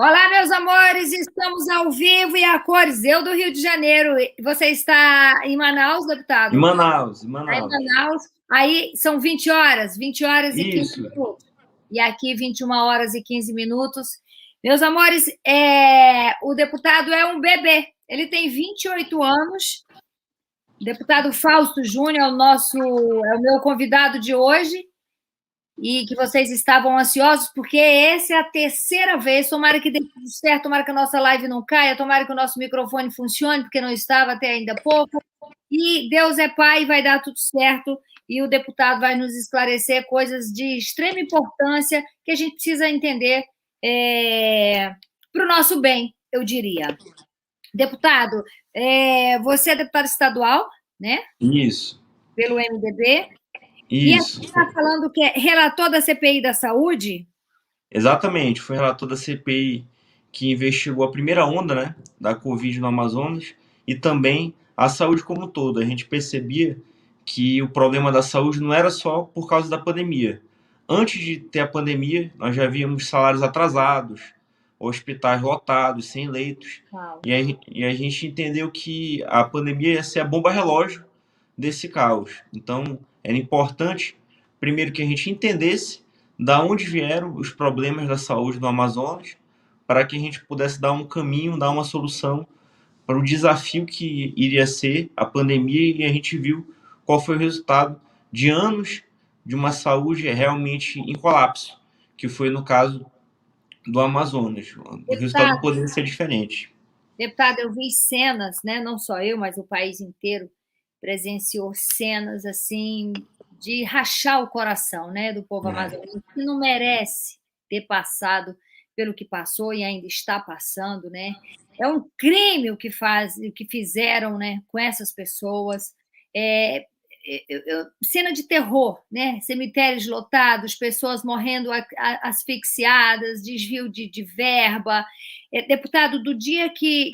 Olá, meus amores, estamos ao vivo e a cores. Eu do Rio de Janeiro. Você está em Manaus, Em deputado? Manaus, em Está em Manaus. Manaus. Aí são 20 horas, 20 horas e 15 Isso. minutos. E aqui 21 horas e 15 minutos. Meus amores, o deputado é um bebê. Ele tem 28 anos. O deputado Fausto Júnior é o meu convidado de hoje. E que vocês estavam ansiosos, porque essa é a terceira vez. Tomara que dê tudo certo, tomara que a nossa live não caia, tomara que o nosso microfone funcione, porque não estava até ainda há pouco. E Deus é Pai, vai dar tudo certo, e o deputado vai nos esclarecer coisas de extrema importância que a gente precisa entender para o nosso bem, eu diria. Deputado, você é deputado estadual, né? Isso. Pelo MDB. E aqui Isso. está falando que é relator da CPI da Saúde? Exatamente. Foi relator da CPI que investigou a primeira onda, né, da Covid no Amazonas e também a saúde como um todo. A gente percebia que o problema da saúde não era só por causa da pandemia. Antes de ter a pandemia, nós já víamos salários atrasados, hospitais lotados, sem leitos. Uau. E a gente entendeu que a pandemia ia ser a bomba relógio desse caos. Então, era importante, primeiro, que a gente entendesse da onde vieram os problemas da saúde no Amazonas, para que a gente pudesse dar um caminho, dar uma solução para o desafio que iria ser a pandemia, e a gente viu qual foi o resultado de anos de uma saúde realmente em colapso, que foi no caso do Amazonas. O resultado não poderia ser diferente. Deputado, eu vi cenas, né? Não só eu, mas o país inteiro presenciou cenas assim de rachar o coração, né, do povo amazonense, que não merece ter passado pelo que passou e ainda está passando, né? É um crime o que fizeram, né, com essas pessoas. Cena de terror, né? Cemitérios lotados, pessoas morrendo asfixiadas, desvio de verba. Deputado, do dia que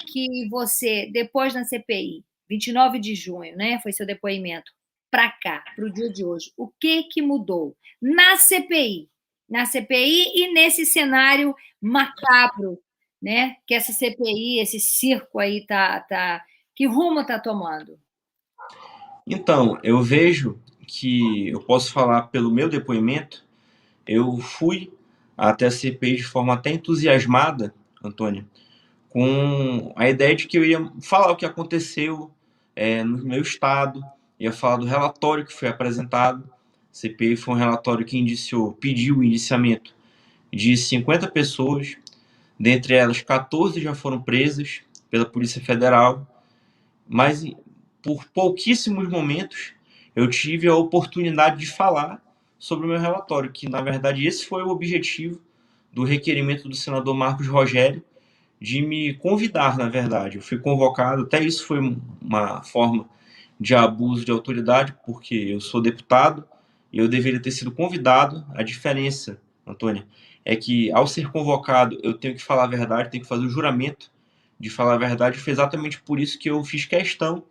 você, depois na CPI, 29 de junho, né, foi seu depoimento, para cá, para o dia de hoje, o que mudou na CPI? Na CPI e nesse cenário macabro, né, que essa CPI, esse circo aí que rumo está tomando? Então, eu vejo que eu posso falar pelo meu depoimento. Eu fui até a CPI de forma até entusiasmada, Antônia, com a ideia de que eu ia falar o que aconteceu no meu estado, ia falar do relatório que foi apresentado. A CPI foi um relatório que pediu o indiciamento de 50 pessoas, dentre elas 14 já foram presas pela Polícia Federal, mas por pouquíssimos momentos eu tive a oportunidade de falar sobre o meu relatório, que na verdade esse foi o objetivo do requerimento do senador Marcos Rogério, de me convidar, na verdade. Eu fui convocado, até isso foi uma forma de abuso de autoridade, porque eu sou deputado e eu deveria ter sido convidado. A diferença, Antônia, é que ao ser convocado eu tenho que falar a verdade, tenho que fazer o juramento de falar a verdade. Foi exatamente por isso que eu fiz questão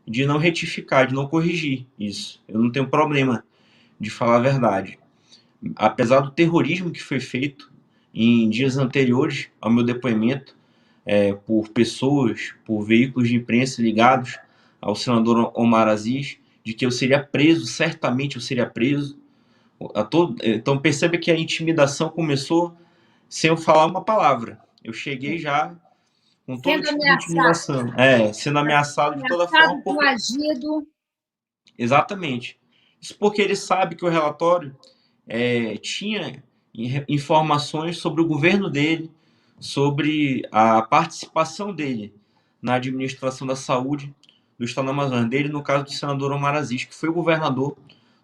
de não retificar, de não corrigir isso. Eu não tenho problema de falar a verdade. Apesar do terrorismo que foi feito em dias anteriores ao meu depoimento, por pessoas, por veículos de imprensa ligados ao senador Omar Aziz, de que eu seria preso, certamente eu seria preso. Então percebe que a intimidação começou sem eu falar uma palavra. Eu cheguei já com todo Sendo tipo de ameaçado, intimidação, sendo ameaçado de toda forma. coagido. Exatamente. Isso porque ele sabe que o relatório tinha informações sobre o governo dele, sobre a participação dele na administração da saúde do estado do Amazonas, dele no caso do senador Omar Aziz, que foi o governador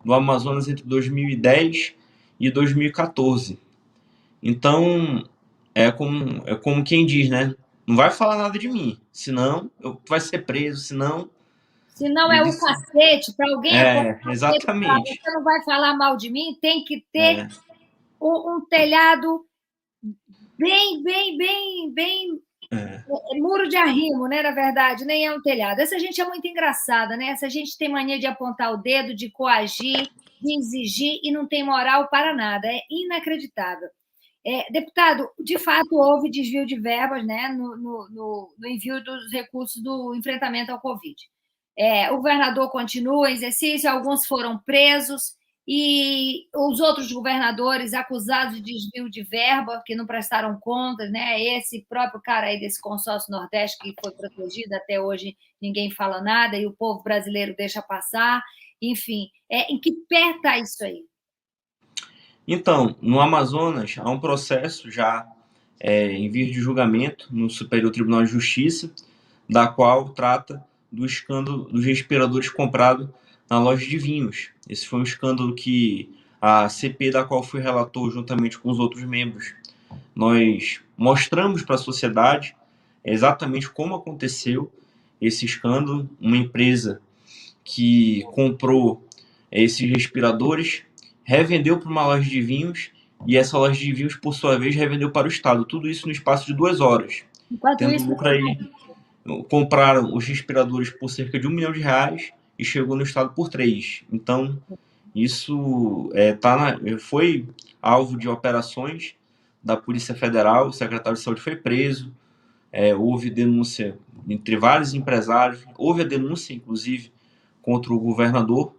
do Amazonas entre 2010 e 2014. Então, é como quem diz, né? Não vai falar nada de mim, senão eu vai ser preso, senão... Se não é Ele, o cacete, para alguém é o cacete, exatamente. você não vai falar mal de mim, tem que ter É, um telhado bem é. muro de arrimo, né? Na verdade, nem é um telhado. Essa gente é muito engraçada, né? Essa gente tem mania de apontar o dedo, de coagir, de exigir e não tem moral para nada. É inacreditável. Deputado, de fato, houve desvio de verbas, né, no envio dos recursos do enfrentamento ao Covid. O governador continua em exercício, alguns foram presos, e os outros governadores acusados de desvio de verba, que não prestaram contas, né? Esse próprio cara aí desse consórcio Nordeste que foi protegido, até hoje ninguém fala nada, e o povo brasileiro deixa passar. Enfim, em que pé está isso aí? Então, no Amazonas, há um processo já em vias de julgamento no Superior Tribunal de Justiça, da qual trata do escândalo dos respiradores comprados na loja de vinhos. Esse foi um escândalo que a CP, da qual fui relator juntamente com os outros membros, nós mostramos para a sociedade exatamente como aconteceu esse escândalo. Uma empresa que comprou esses respiradores revendeu para uma loja de vinhos e essa loja de vinhos, por sua vez, revendeu para o Estado. Tudo isso no espaço de 2 horas. Enquanto Tendo isso, lucro aí, compraram os respiradores por cerca de R$ 1 milhão e chegou no Estado por 3. Então, isso foi alvo de operações da Polícia Federal, o secretário de Saúde foi preso, houve denúncia entre vários empresários, houve a denúncia, inclusive, contra o governador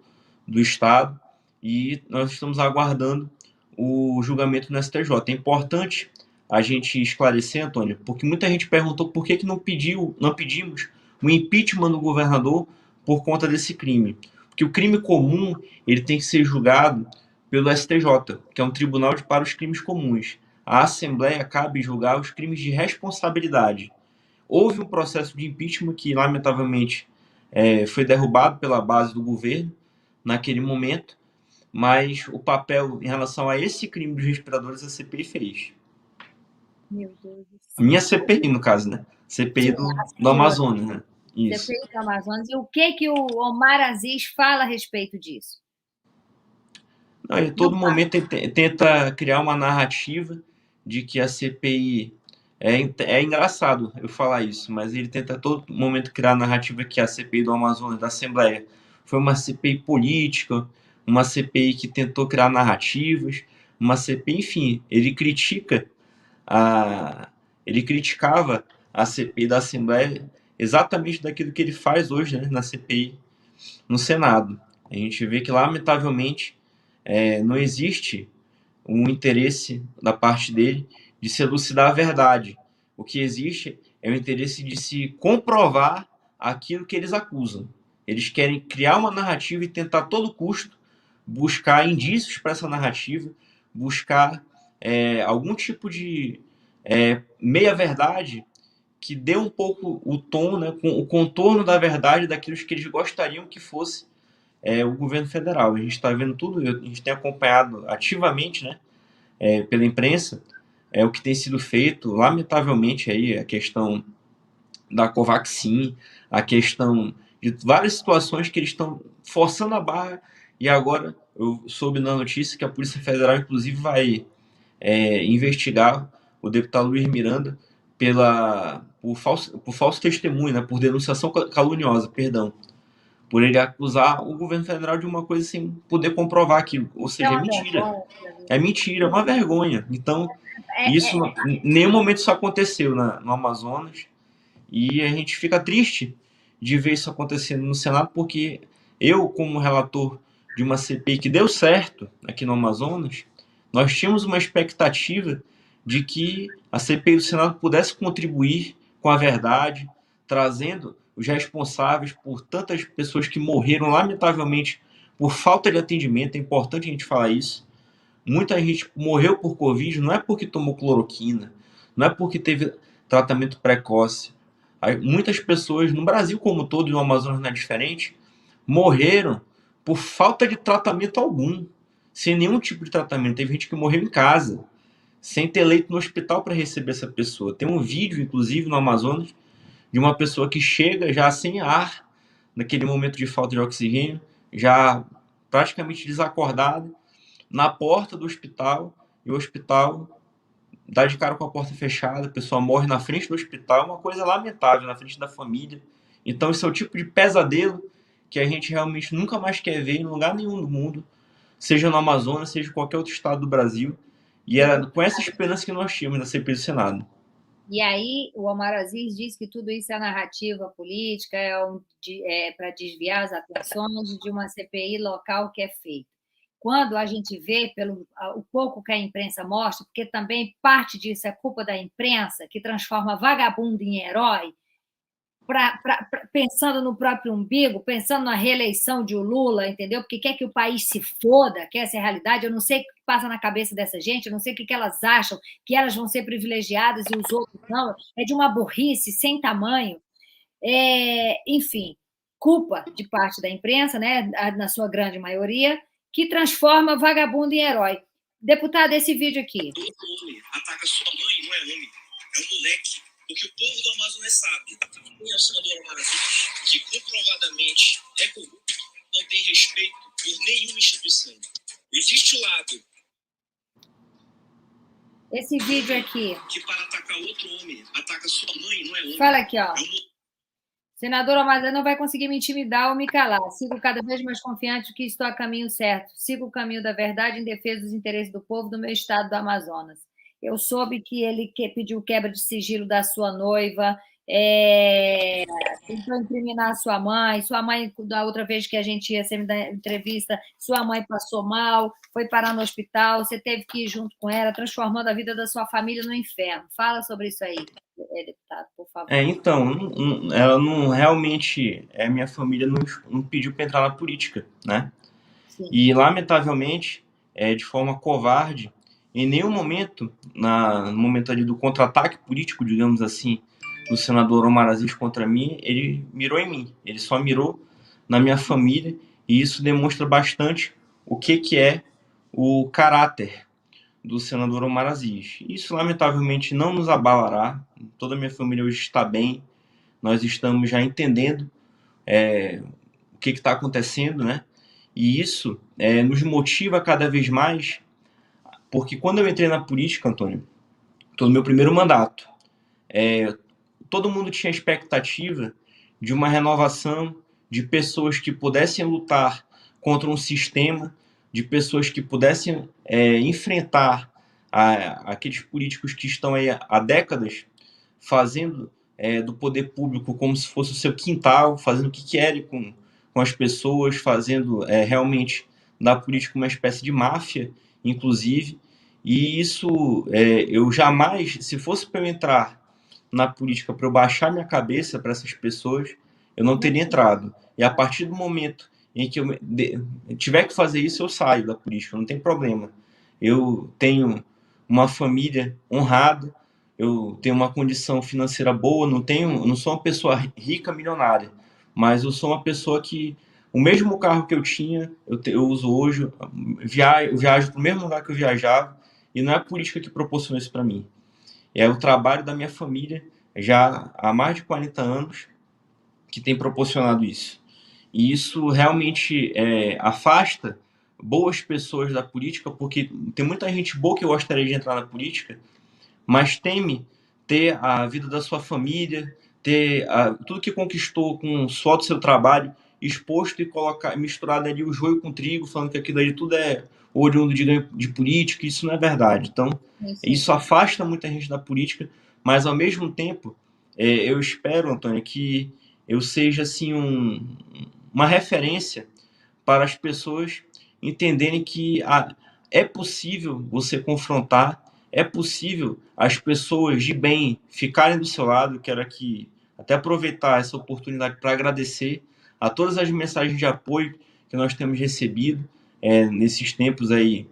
do Estado, e nós estamos aguardando o julgamento no STJ. É importante a gente esclarecer, Antônio, porque muita gente perguntou por que não pedimos o impeachment do governador por conta desse crime. Porque o crime comum ele tem que ser julgado pelo STJ, que é um tribunal para os crimes comuns. A Assembleia cabe julgar os crimes de responsabilidade. Houve um processo de impeachment que, lamentavelmente, foi derrubado pela base do governo naquele momento, mas o papel em relação a esse crime dos respiradores a CPI fez. Meu Deus do céu. Minha CPI, no caso, né? CPI do Amazonas, né? Isso. CPI do Amazonas. E o que o Omar Aziz fala a respeito disso? Não, em todo momento ele tenta criar uma narrativa de que a CPI... É engraçado eu falar isso, mas ele tenta a todo momento criar a narrativa que a CPI do Amazonas, da Assembleia, foi uma CPI política, uma CPI que tentou criar narrativas, uma CPI, enfim, ele criticava a CPI da Assembleia exatamente daquilo que ele faz hoje, né, na CPI no Senado. A gente vê que, lamentavelmente, não existe um interesse da parte dele de se elucidar a verdade. O que existe é o interesse de se comprovar aquilo que eles acusam. Eles querem criar uma narrativa e tentar a todo custo buscar indícios para essa narrativa, buscar algum tipo de meia-verdade que dê um pouco o tom, né, o contorno da verdade daquilo que eles gostariam que fosse o governo federal. A gente está vendo tudo, a gente tem acompanhado ativamente, né, pela imprensa, o que tem sido feito, lamentavelmente, aí, a questão da Covaxin, a questão de várias situações que eles estão forçando a barra, e agora eu soube na notícia que a Polícia Federal, inclusive, vai investigar o deputado Luiz Miranda por falso testemunho, né, por denunciação caluniosa, perdão, por ele acusar o governo federal de uma coisa sem poder comprovar aquilo, ou seja, é mentira. É mentira, é uma vergonha. Então, isso, em nenhum momento isso aconteceu no Amazonas, e a gente fica triste de ver isso acontecendo no Senado, porque eu, como relator de uma CPI que deu certo aqui no Amazonas, nós tínhamos uma expectativa de que a CPI do Senado pudesse contribuir com a verdade, trazendo os responsáveis por tantas pessoas que morreram, lamentavelmente, por falta de atendimento. É importante a gente falar isso. Muita gente morreu por Covid, não é porque tomou cloroquina, não é porque teve tratamento precoce. Muitas pessoas, no Brasil como um todo, e no Amazonas não é diferente, morreram por falta de tratamento algum, sem nenhum tipo de tratamento. Teve gente que morreu em casa, sem ter leito no hospital para receber essa pessoa. Tem um vídeo, inclusive, no Amazonas, de uma pessoa que chega já sem ar, naquele momento de falta de oxigênio, já praticamente desacordada, na porta do hospital, e o hospital dá de cara com a porta fechada, a pessoa morre na frente do hospital, uma coisa lamentável, na frente da família. Então, esse é o tipo de pesadelo que a gente realmente nunca mais quer ver em lugar nenhum do mundo, seja no Amazonas, seja em qualquer outro estado do Brasil. E era com essa esperança que nós tínhamos da CPI do Senado. E aí o Omar Aziz diz que tudo isso é narrativa política, para desviar as atenções de uma CPI local que é feita. Quando a gente vê pelo o pouco que a imprensa mostra, porque também parte disso é culpa da imprensa, que transforma vagabundo em herói, pensando no próprio umbigo, pensando na reeleição de Lula, entendeu? Porque quer que o país se foda, que essa é a realidade. Eu não sei o que passa na cabeça dessa gente, eu não sei o que elas acham, que elas vão ser privilegiadas e os outros não. É de uma burrice sem tamanho. Enfim, culpa de parte da imprensa, né, na sua grande maioria, que transforma vagabundo em herói. Deputado, esse vídeo aqui. Todo homem ataca sua mãe, não é homem, é um moleque. Porque o povo do Amazonas sabe. Quem é o senador Omar Aziz, que comprovadamente é corrupto, não tem respeito por nenhuma instituição. Existe o lado. Esse vídeo aqui. Que para atacar outro homem, ataca sua mãe, não é homem. Fala aqui, ó. Senador Omar Aziz não vai conseguir me intimidar ou me calar. Sigo cada vez mais confiante de que estou a caminho certo. Sigo o caminho da verdade em defesa dos interesses do povo do meu estado do Amazonas. Eu soube que ele pediu quebra de sigilo da sua noiva, tentou incriminar a sua mãe, da outra vez que a gente ia ser da entrevista, sua mãe passou mal, foi parar no hospital, você teve que ir junto com ela, transformando a vida da sua família no inferno. Fala sobre isso aí, deputado, por favor. Então, ela não realmente, minha família não pediu para entrar na política, né? Sim. E, lamentavelmente, de forma covarde, em nenhum momento, no momento ali do contra-ataque político, digamos assim, do senador Omar Aziz contra mim, ele mirou em mim. Ele só mirou na minha família, e isso demonstra bastante o que é o caráter do senador Omar Aziz. Isso, lamentavelmente, não nos abalará. Toda a minha família hoje está bem. Nós estamos já entendendo o que está acontecendo, né? E isso nos motiva cada vez mais, porque quando eu entrei na política, Antônio, no meu primeiro mandato, todo mundo tinha expectativa de uma renovação, de pessoas que pudessem lutar contra um sistema, de pessoas que pudessem enfrentar aqueles políticos que estão aí há décadas fazendo do poder público como se fosse o seu quintal, fazendo o que querem com as pessoas, fazendo realmente da política uma espécie de máfia, inclusive. E isso, eu jamais, se fosse para eu entrar na política, para eu baixar minha cabeça para essas pessoas, eu não teria entrado. E a partir do momento em que eu tiver que fazer isso, eu saio da política, não tem problema. Eu tenho uma família honrada, eu tenho uma condição financeira boa, não sou uma pessoa rica, milionária, mas eu sou uma pessoa que o mesmo carro que eu tinha, eu uso hoje, eu viajo para o mesmo lugar que eu viajava, e não é a política que proporciona isso para mim. É o trabalho da minha família, já há mais de 40 anos, que tem proporcionado isso. E isso realmente afasta boas pessoas da política, porque tem muita gente boa que gostaria de entrar na política, mas teme ter a vida da sua família, ter tudo que conquistou com o suor do seu trabalho exposto e misturado ali o joio com o trigo, falando que aquilo ali tudo é oriundo de política. Isso não é verdade. Então, isso afasta muita gente da política, mas ao mesmo tempo, eu espero, Antônio, que eu seja assim uma referência para as pessoas entenderem que é possível você confrontar, é possível as pessoas de bem ficarem do seu lado. Eu quero aqui até aproveitar essa oportunidade para agradecer a todas as mensagens de apoio que nós temos recebido nesses tempos aí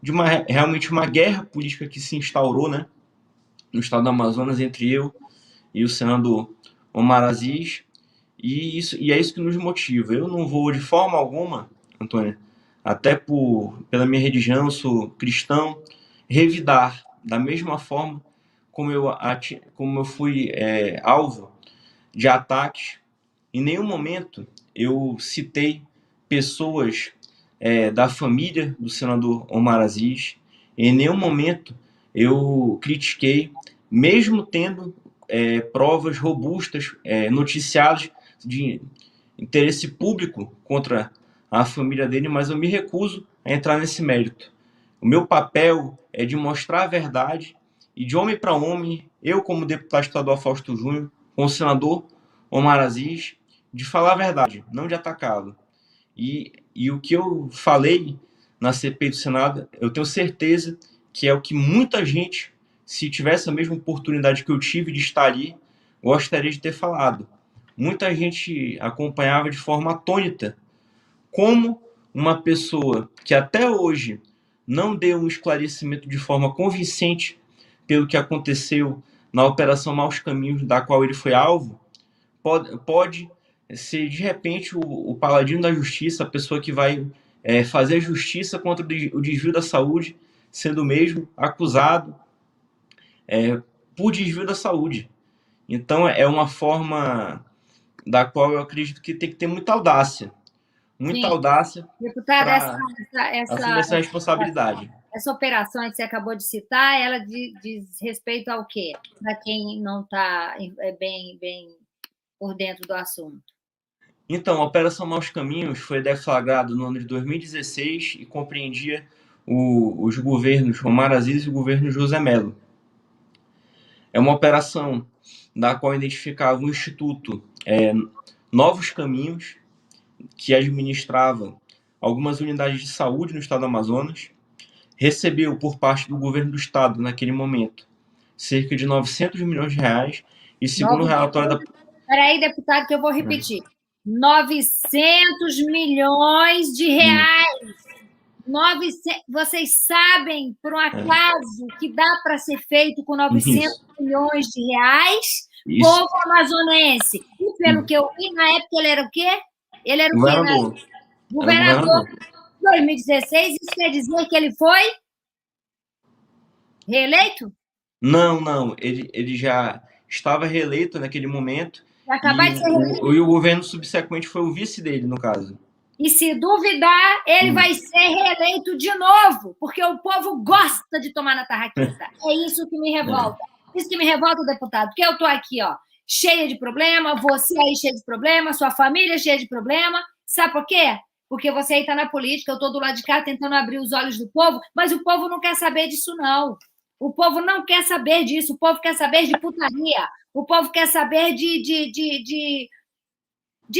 de realmente uma guerra política que se instaurou, né, no estado do Amazonas entre eu e o senador Omar Aziz, e é isso que nos motiva. Eu não vou de forma alguma, Antônio, até pela minha religião, eu sou cristão, revidar da mesma forma como eu fui alvo de ataques. Em nenhum momento eu citei pessoas da família do senador Omar Aziz. Em nenhum momento eu critiquei, mesmo tendo provas robustas, noticiadas de interesse público contra a família dele, mas eu me recuso a entrar nesse mérito. O meu papel é de mostrar a verdade e de homem para homem, eu como deputado estadual Fausto Júnior, com o senador Omar Aziz, de falar a verdade, não de atacá-lo. E o que eu falei na CPI do Senado, eu tenho certeza que é o que muita gente, se tivesse a mesma oportunidade que eu tive de estar ali, gostaria de ter falado. Muita gente acompanhava de forma atônita como uma pessoa que até hoje não deu um esclarecimento de forma convincente pelo que aconteceu na Operação Maus Caminhos, da qual ele foi alvo, pode ser, de repente, o paladino da justiça, a pessoa que vai fazer justiça contra o desvio da saúde, sendo mesmo acusado por desvio da saúde. Então, é uma forma da qual eu acredito que tem que ter muita audácia. Muita Sim. audácia Deputada, para assumir essa responsabilidade. Essa operação que você acabou de citar, ela diz respeito ao quê? Para quem não está bem por dentro do assunto. Então, a Operação Maus Caminhos foi deflagrada no ano de 2016 e compreendia os governos Omar Aziz e o governo José Mello. É uma operação da qual identificava o Instituto Novos Caminhos, que administrava algumas unidades de saúde no estado do Amazonas, recebeu por parte do governo do estado, naquele momento, cerca de 900 milhões de reais, e segundo o relatório da... Peraí, deputado, que eu vou repetir. 900 milhões de reais. 900... Vocês sabem, por um acaso, que dá para ser feito com 900 milhões de reais? Isso. Povo amazonense. E pelo que eu vi, na época ele era o quê? Ele era o governador. quê? Governador. 2016, isso quer dizer que ele foi reeleito? Não. Ele já estava reeleito naquele momento. Acabar de ser reeleito. E o governo subsequente foi o vice dele, no caso. E se duvidar, ele vai ser reeleito de novo, porque o povo gosta de tomar na tarraqueta. É isso que me revolta. Isso que me revolta, deputado, porque eu estou aqui, ó, cheia de problema, você aí cheia de problema, sua família cheia de problema. Sabe por quê? Porque você aí está na política, eu estou do lado de cá tentando abrir os olhos do povo, mas o povo não quer saber disso, não. O povo não quer saber disso, o povo quer saber de putaria, o povo quer saber de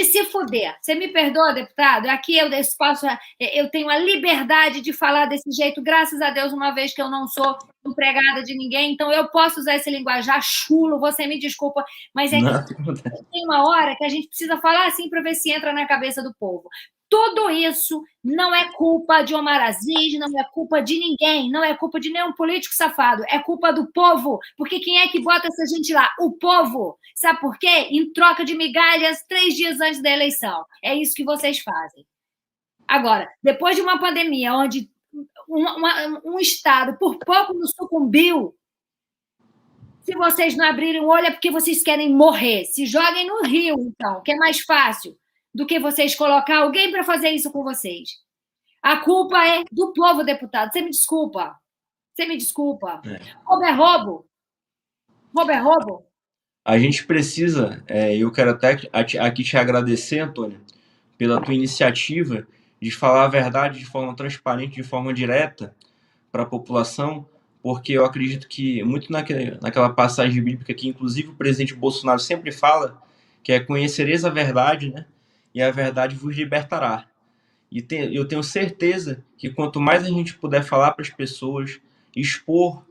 se fuder. Você me perdoa, deputado? Aqui eu tenho a liberdade de falar desse jeito, graças a Deus, uma vez que eu não sou empregada de ninguém, então eu posso usar esse linguajar chulo, você me desculpa, mas é que tem uma hora que a gente precisa falar assim para ver se entra na cabeça do povo. Tudo isso não é culpa de Omar Aziz, não é culpa de ninguém, não é culpa de nenhum político safado, é culpa do povo, porque quem é que bota essa gente lá? O povo. Sabe por quê? Em troca de migalhas 3 dias antes da eleição. É isso que vocês fazem. Agora, depois de uma pandemia onde um estado por pouco nos sucumbiu, se vocês não abrirem o olho é porque vocês querem morrer. Se joguem no rio, então, que é mais fácil do que vocês colocar alguém para fazer isso com vocês. A culpa é do povo, deputado. Você me desculpa. Roubo é roubo. Roubo é roubo. A gente precisa, eu quero até aqui te agradecer, Antônio, pela tua iniciativa de falar a verdade de forma transparente, de forma direta para a população, porque eu acredito que muito naquela passagem bíblica que, inclusive, o presidente Bolsonaro sempre fala, que é conhecereis a verdade, né? E a verdade vos libertará. E eu tenho certeza que quanto mais a gente puder falar para as pessoas, expor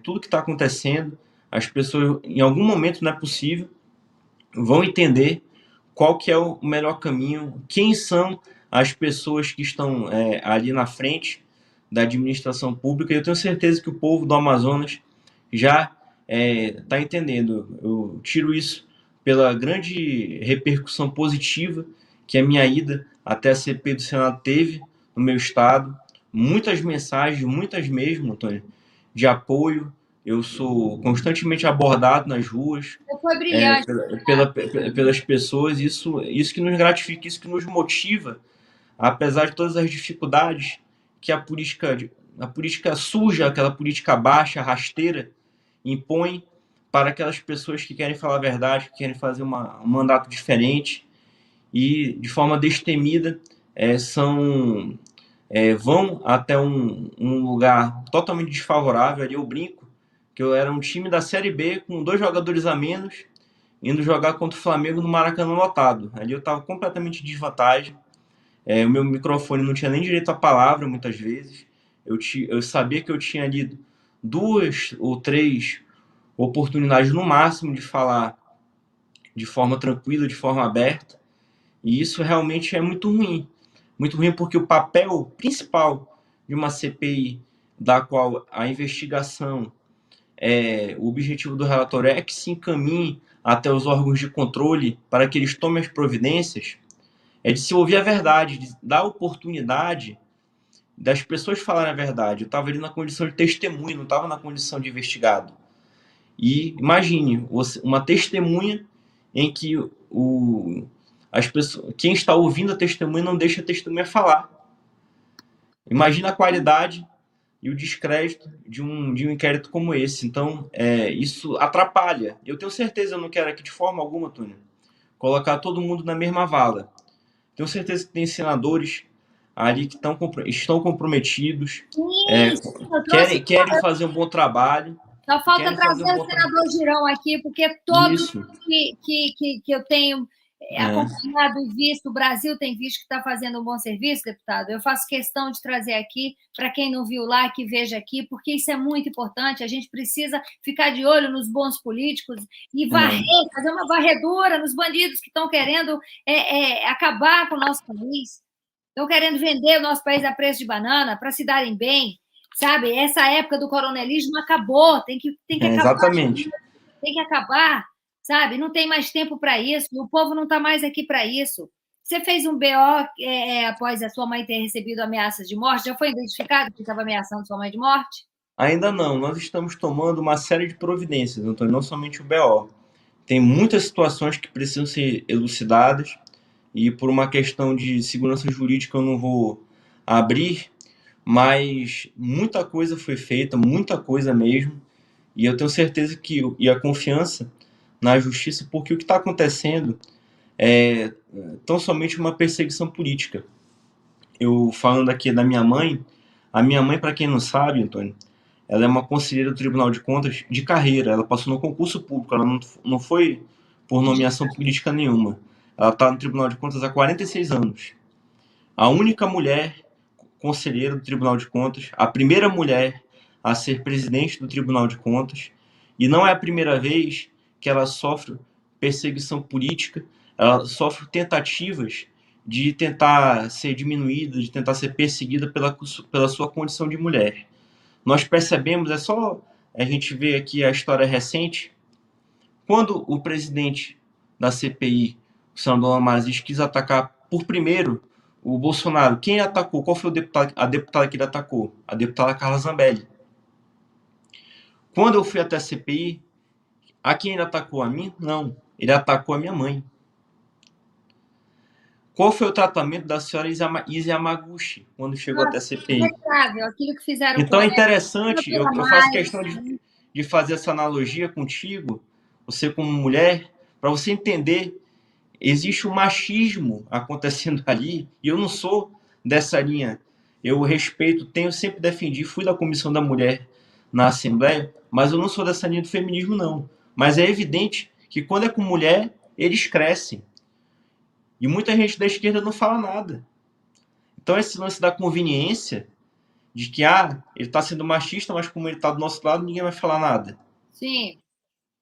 tudo que está acontecendo, as pessoas, em algum momento, não é possível, vão entender qual que é o melhor caminho, quem são as pessoas que estão ali na frente da administração pública. E eu tenho certeza que o povo do Amazonas já está entendendo. Eu tiro isso pela grande repercussão positiva que a minha ida até a CPI do Senado teve no meu estado. Muitas mensagens, muitas mesmo, Antônio, de apoio. Eu sou constantemente abordado nas ruas Foi brilhante. pelas pessoas. Isso que nos gratifica, isso que nos motiva, apesar de todas as dificuldades que a política suja, aquela política baixa, rasteira, impõe para aquelas pessoas que querem falar a verdade, que querem fazer um mandato diferente e, de forma destemida, são vão até um lugar totalmente desfavorável. Ali eu brinco que eu era um time da Série B com 2 jogadores a menos, indo jogar contra o Flamengo no Maracanã lotado. Ali eu estava completamente em desvantagem. O meu microfone não tinha nem direito à palavra, muitas vezes. Eu sabia que eu tinha ali 2 ou 3 oportunidades no máximo de falar de forma tranquila, de forma aberta. E isso realmente é muito ruim. Muito ruim porque o papel principal de uma CPI, da qual a investigação, o objetivo do relatório é que se encaminhe até os órgãos de controle para que eles tomem as providências, é de se ouvir a verdade, de dar oportunidade das pessoas falarem a verdade. Eu estava ali na condição de testemunha, não estava na condição de investigado. E imagine, uma testemunha em que as pessoas, quem está ouvindo a testemunha não deixa a testemunha falar. Imagina a qualidade e o descrédito de um inquérito como esse. Então, isso atrapalha. Eu tenho certeza, eu não quero aqui de forma alguma, Túlio, colocar todo mundo na mesma vala. Tenho certeza que tem senadores ali que estão comprometidos, querem fazer um bom trabalho. Só falta trazer o senador Girão aqui, porque todos que eu tenho acompanhado e visto, o Brasil tem visto que está fazendo um bom serviço, deputado. Eu faço questão de trazer aqui, para quem não viu lá, que veja aqui, porque isso é muito importante. A gente precisa ficar de olho nos bons políticos e fazer uma varredura nos bandidos que estão querendo acabar com o nosso país, estão querendo vender o nosso país a preço de banana para se darem bem. Sabe, essa época do coronelismo acabou, tem que acabar. Exatamente. Tem que acabar, sabe? Não tem mais tempo para isso, o povo não está mais aqui para isso. Você fez um BO após a sua mãe ter recebido ameaças de morte? Já foi identificado que estava ameaçando sua mãe de morte? Ainda não, nós estamos tomando uma série de providências, Antônio, não somente o BO. Tem muitas situações que precisam ser elucidadas e por uma questão de segurança jurídica eu não vou abrir, mas muita coisa foi feita, muita coisa mesmo, e eu tenho certeza e a confiança na justiça, porque o que está acontecendo é tão somente uma perseguição política. Eu falando aqui da minha mãe, a minha mãe, para quem não sabe, Antônio, ela é uma conselheira do Tribunal de Contas de carreira, ela passou no concurso público, ela não foi por nomeação política nenhuma. Ela está no Tribunal de Contas há 46 anos. A única mulher conselheira do Tribunal de Contas, a primeira mulher a ser presidente do Tribunal de Contas, e não é a primeira vez que ela sofre perseguição política, ela sofre tentativas de tentar ser diminuída, de tentar ser perseguida pela sua condição de mulher. Nós percebemos, é só a gente ver aqui a história recente, quando o presidente da CPI, o senador Amaziz, quis atacar por primeiro o Bolsonaro. Quem atacou? Qual foi a deputada que ele atacou? A deputada Carla Zambelli. Quando eu fui até a CPI, a quem ele atacou? A mim? Não. Ele atacou a minha mãe. Qual foi o tratamento da senhora Isa Yamaguchi quando chegou até a CPI? Aquilo que fizeram então é interessante, eu faço questão de fazer essa analogia contigo, você como mulher, para você entender. Existe um machismo acontecendo ali, e eu não sou dessa linha. Eu respeito, sempre defendi, fui da Comissão da Mulher na Assembleia, mas eu não sou dessa linha do feminismo, não. Mas é evidente que quando é com mulher, eles crescem. E muita gente da esquerda não fala nada. Então esse lance da conveniência, de que ele está sendo machista, mas como ele está do nosso lado, ninguém vai falar nada. Sim.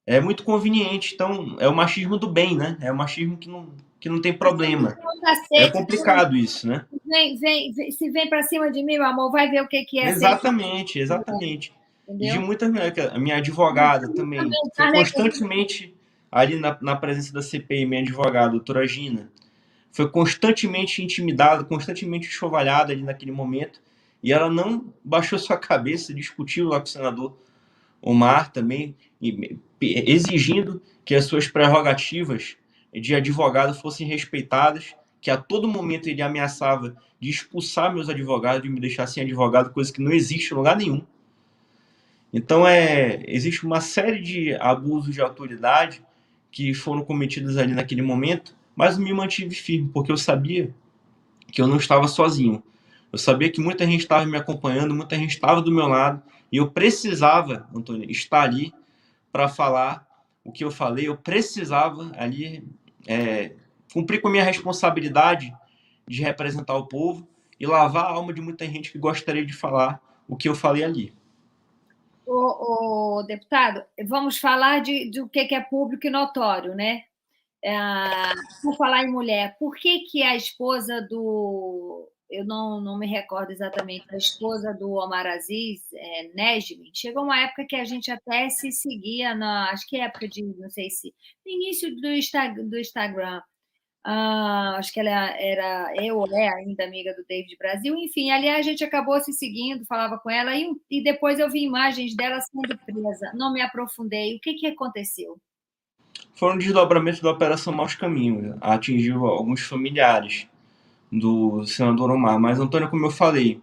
É muito conveniente. Então, é o machismo do bem, né? É o machismo que não tem problema. É complicado isso, né? Se vem para cima de mim, meu amor, vai ver o que é. Exatamente. E de muitas mulheres. A minha advogada também foi constantemente ali na presença da CPI, minha advogada, a doutora Gina, foi constantemente intimidada, constantemente enxovalhada ali naquele momento, e ela não baixou sua cabeça, discutiu lá com o senador Omar também, exigindo que as suas prerrogativas de advogado fossem respeitadas, que a todo momento ele ameaçava de expulsar meus advogados, de me deixar sem advogado, coisa que não existe em lugar nenhum. Então, existe uma série de abusos de autoridade que foram cometidos ali naquele momento, mas eu me mantive firme, porque eu sabia que eu não estava sozinho. Eu sabia que muita gente estava me acompanhando, muita gente estava do meu lado, e eu precisava, Antônio, estar ali para falar o que eu falei. Eu precisava ali cumprir com a minha responsabilidade de representar o povo e lavar a alma de muita gente que gostaria de falar o que eu falei ali. Deputado, vamos falar do que é público e notório, né? Por falar em mulher, por que a esposa do... Eu não me recordo exatamente, a esposa do Omar Aziz, Nejmi, chegou uma época que a gente até se seguia, acho que é época de, não sei se, no início do Instagram, acho que ela era, eu ou é ainda amiga do David Brasil, enfim, ali a gente acabou se seguindo, falava com ela, e depois eu vi imagens dela sendo presa, não me aprofundei, o que aconteceu? Foi um desdobramento da Operação Maus Caminhos, atingiu alguns familiares do senador Omar, mas, Antônio, como eu falei,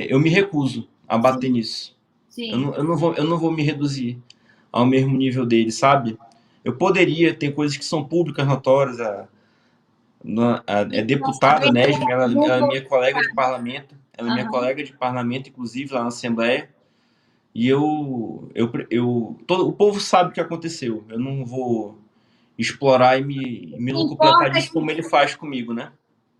eu me recuso a bater Sim, nisso. sim. Eu não vou me reduzir ao mesmo nível dele, sabe? Eu poderia, tem coisas que são públicas, notórias, é Nós deputada sabemos, Nesme, ela é não minha colega de parlamento, ela é minha Aham. colega de parlamento, inclusive, lá na Assembleia, e todo o povo sabe o que aconteceu. Eu não vou explorar e O me que locupletar importa é disso que como ele faz comigo, né?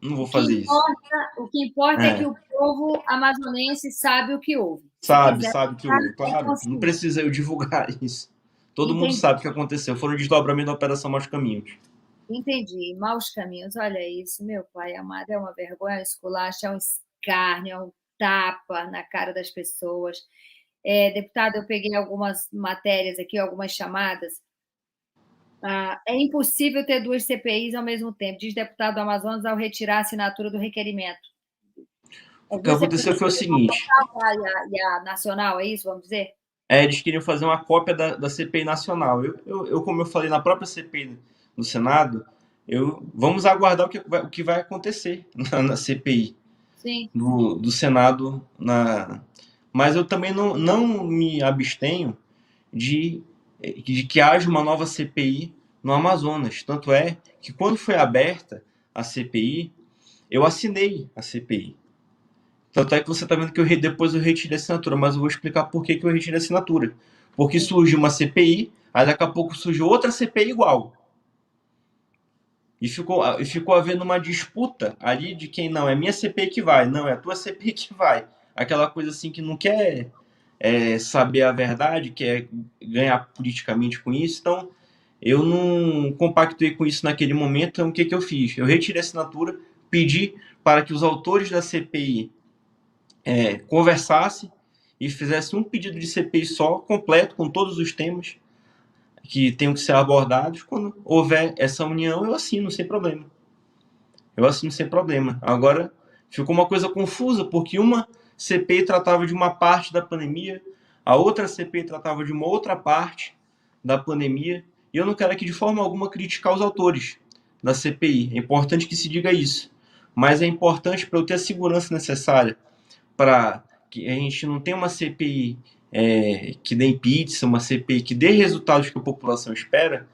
Não vou o que fazer isso. importa, o que importa é que É, o povo amazonense sabe o que houve. Se sabe, quiser, sabe que houve. tem Claro, não consciência. precisa eu divulgar isso. Todo mundo Entendi, sabe o que aconteceu. Foram um desdobramento da Operação Maus Caminhos. entendi. Maus caminhos, olha isso, meu pai amado, é uma vergonha, é um esculacho, é um escárnio, é um tapa na cara das pessoas. Deputado, eu peguei algumas matérias aqui, algumas chamadas. É impossível ter duas CPIs ao mesmo tempo, diz deputado do Amazonas ao retirar a assinatura do requerimento. O As que duas aconteceu CPIs, foi o seguinte: a nacional, é isso, vamos dizer? eles queriam fazer uma cópia da CPI nacional. Como eu falei na própria CPI no Senado, vamos aguardar o que vai acontecer na CPI Sim. do Senado. Mas eu também não me abstenho de que haja uma nova CPI no Amazonas. Tanto é que quando foi aberta a CPI, eu assinei a CPI. Tanto é que você está vendo que depois eu retirei a assinatura, mas eu vou explicar por que eu retirei a assinatura. Porque surgiu uma CPI, aí daqui a pouco surgiu outra CPI igual. E ficou havendo uma disputa ali de quem não, é minha CPI que vai, não, é a tua CPI que vai. Aquela coisa assim que não quer saber a verdade, quer ganhar politicamente com isso. Então, eu não compactuei com isso naquele momento, então o que eu fiz? Eu retirei a assinatura, pedi para que os autores da CPI conversassem e fizessem um pedido de CPI só, completo, com todos os temas que tenham que ser abordados. Quando houver essa união, eu assino sem problema. Eu assino sem problema. Agora, ficou uma coisa confusa, porque uma CPI tratava de uma parte da pandemia, a outra CPI tratava de uma outra parte da pandemia, e eu não quero aqui de forma alguma criticar os autores da CPI. É importante que se diga isso. Mas é importante para eu ter a segurança necessária para que a gente não tenha uma CPI que dê pizza, uma CPI que dê resultados que a população espera.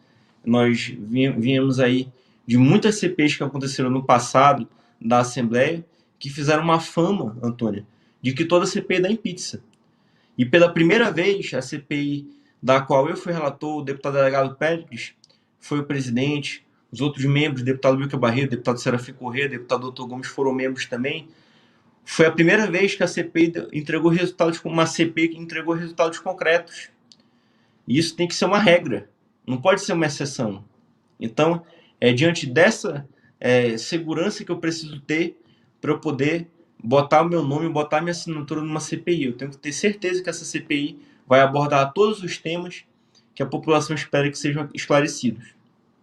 Nós viemos aí de muitas CPIs que aconteceram no passado da Assembleia, que fizeram uma fama, Antônia, de que toda CPI dá em pizza. E pela primeira vez, a CPI da qual eu fui relator, o deputado delegado Pérez foi o presidente, os outros membros, o deputado Wilker Barreto, o deputado Serafim Corrêa, o deputado Dr. Gomes foram membros também. Foi a primeira vez que a CPI entregou resultados, uma CPI que entregou resultados concretos. E isso tem que ser uma regra, não pode ser uma exceção. Então, diante dessa segurança que eu preciso ter para eu poder botar o meu nome, botar minha assinatura numa CPI. Eu tenho que ter certeza que essa CPI vai abordar todos os temas que a população espera que sejam esclarecidos.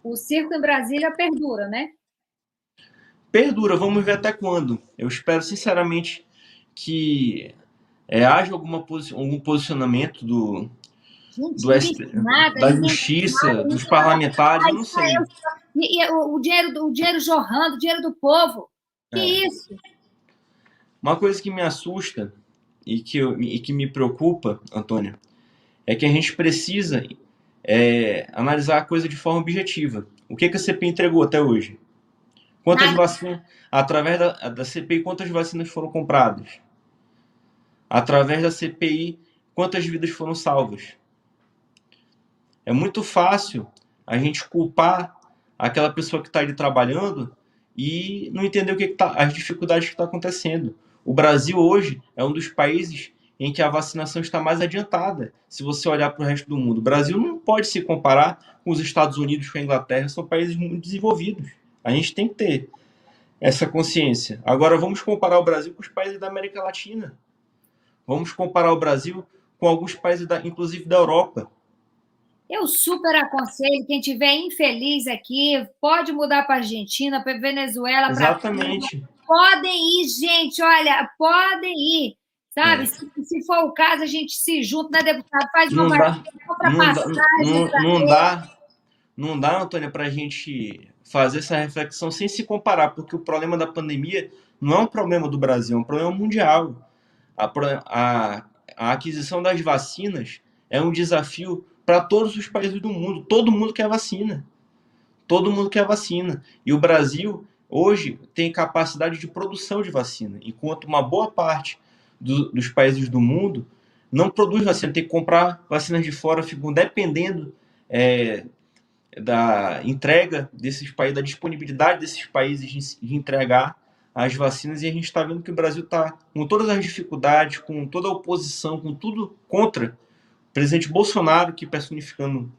O circo em Brasília perdura, né? Perdura, vamos ver até quando. Eu espero, sinceramente, que haja algum posicionamento Gente, do da ninguém fez justiça, nada, dos ninguém fala, parlamentares, eu não sei. o dinheiro jorrando, o dinheiro do povo. Que É. isso? Uma coisa que me assusta e que me preocupa, Antônio, é que a gente precisa analisar a coisa de forma objetiva. O que a CPI entregou até hoje? Quantas vacinas, através da CPI, quantas vacinas foram compradas? Através da CPI, quantas vidas foram salvas? É muito fácil a gente culpar aquela pessoa que está ali trabalhando e não entender as dificuldades que estão acontecendo. O Brasil hoje é um dos países em que a vacinação está mais adiantada. Se você olhar para o resto do mundo, o Brasil não pode se comparar com os Estados Unidos, com a Inglaterra, são países muito desenvolvidos. A gente tem que ter essa consciência. Agora vamos comparar o Brasil com os países da América Latina. Vamos comparar o Brasil com alguns países, inclusive da Europa. Eu super aconselho, quem tiver infeliz aqui, pode mudar para a Argentina, para a Venezuela, para Exatamente. podem ir, gente, olha, podem ir, sabe? Se for o caso, a gente se junta, né, deputado? Faz uma não dá, Antônia, para a gente fazer essa reflexão sem se comparar, porque o problema da pandemia não é um problema do Brasil, é um problema mundial. A aquisição das vacinas é um desafio para todos os países do mundo. Todo mundo quer vacina. Todo mundo quer vacina. E o Brasil, hoje, tem capacidade de produção de vacina, enquanto uma boa parte dos países do mundo não produz vacina. Tem que comprar vacinas de fora, ficam dependendo da entrega desses países, da disponibilidade desses países de entregar as vacinas, e a gente está vendo que o Brasil está com todas as dificuldades, com toda a oposição, com tudo contra o presidente Bolsonaro, que personificando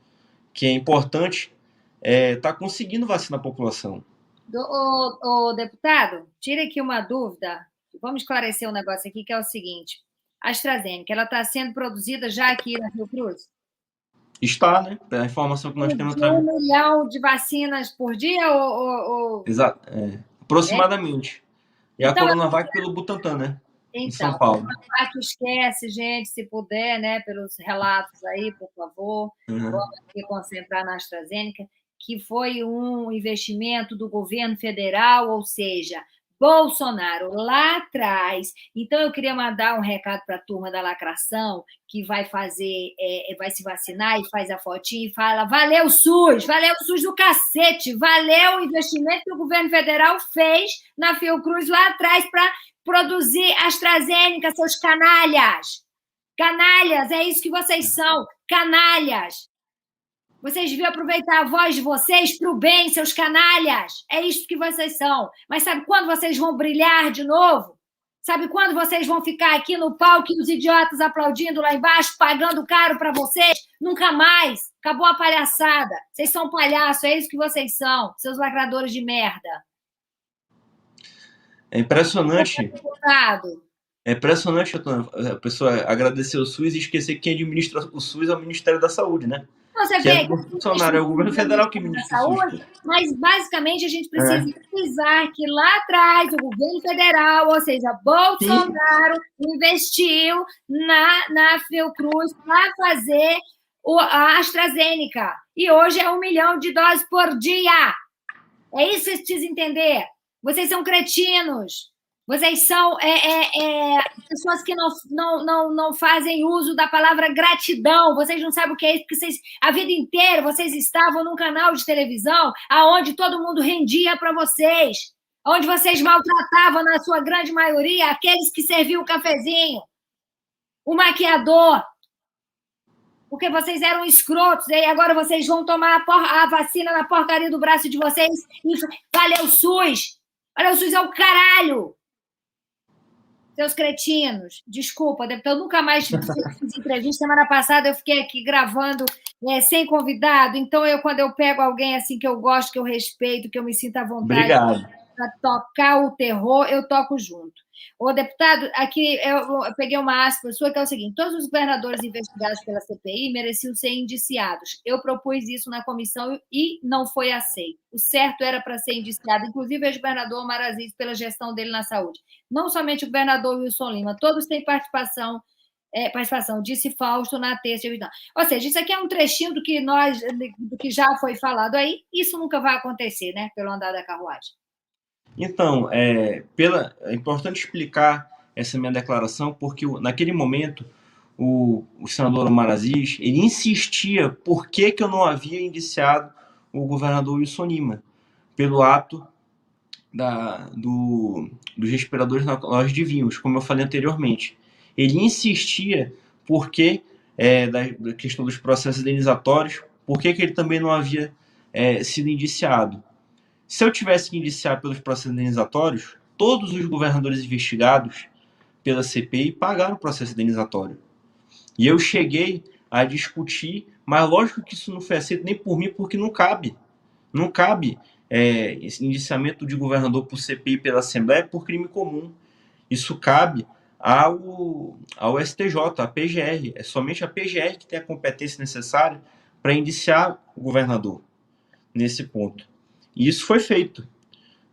que é importante, está conseguindo vacinar a população. Deputado, tira aqui uma dúvida, vamos esclarecer um negócio aqui, que é o seguinte, a AstraZeneca, ela está sendo produzida já aqui na Fiocruz? Está, né? A informação que nós temos... 1 milhão de vacinas por dia? Exato, aproximadamente. E a Coronavac pelo Butantan, né? Em São Paulo. Então, esquece, gente, se puder, né? Pelos relatos aí, por favor. Vamos aqui concentrar na AstraZeneca, que foi um investimento do governo federal, ou seja, Bolsonaro lá atrás. Então, eu queria mandar um recado para a turma da lacração, que vai fazer, vai se vacinar e faz a fotinha e fala: valeu, SUS do cacete, valeu o investimento que o governo federal fez na Fiocruz lá atrás para produzir AstraZeneca, seus canalhas. Canalhas, é isso que vocês são, canalhas. Vocês deviam aproveitar a voz de vocês para o bem, seus canalhas. É isso que vocês são. Mas sabe quando vocês vão brilhar de novo? Sabe quando vocês vão ficar aqui no palco e os idiotas aplaudindo lá embaixo, pagando caro para vocês? Nunca mais. Acabou a palhaçada. Vocês são palhaços, é isso que vocês são, seus lacradores de merda. É impressionante. É impressionante a pessoa agradecer o SUS e esquecer que quem administra o SUS é o Ministério da Saúde, né? Você vê, o Bolsonaro é o governo federal que ministra a saúde, mas basicamente a gente precisa frisar que lá atrás o governo federal, ou seja, Bolsonaro, investiu na Fiocruz para fazer a AstraZeneca. E hoje é 1 milhão de doses por dia. É isso que vocês precisam entender. Vocês são cretinos. Vocês são pessoas que não fazem uso da palavra gratidão. Vocês não sabem o que é isso, porque a vida inteira vocês estavam num canal de televisão onde todo mundo rendia para vocês, onde vocês maltratavam, na sua grande maioria, aqueles que serviam o cafezinho, o maquiador, porque vocês eram escrotos, e agora vocês vão tomar a vacina na porcaria do braço de vocês. Valeu, SUS! Valeu, SUS é o caralho! Seus cretinos, desculpa, eu nunca mais fiz entrevista. Semana passada eu fiquei aqui gravando sem convidado, então quando eu pego alguém assim que eu gosto, que eu respeito, que eu me sinto à vontade para tocar o terror, eu toco junto. Ô, deputado, aqui eu peguei uma aspa sua, que é o seguinte: todos os governadores investigados pela CPI mereciam ser indiciados. Eu propus isso na comissão e não foi aceito. O certo era para ser indiciado, inclusive o ex-governador Omar Aziz, pela gestão dele na saúde. Não somente o governador Wilson Lima, todos têm participação, disse Fausto na terça. Ou seja, isso aqui é um trechinho do que já foi falado aí. Isso nunca vai acontecer, né, pelo andar da carruagem. Então, é importante explicar essa minha declaração, porque naquele momento o senador Omar Aziz, ele insistia por que eu não havia indiciado o governador Wilson Lima, pelo ato dos respiradores na loja de vinhos, como eu falei anteriormente. Ele insistia porque da questão dos processos indenizatórios, por que ele também não havia sido indiciado. Se eu tivesse que indiciar pelos processos indenizatórios, todos os governadores investigados pela CPI pagaram o processo indenizatório. E eu cheguei a discutir, mas lógico que isso não foi aceito nem por mim, porque não cabe. Não cabe esse indiciamento de governador por CPI pela Assembleia por crime comum. Isso cabe ao STJ, à PGR. É somente a PGR que tem a competência necessária para indiciar o governador nesse ponto. E isso foi feito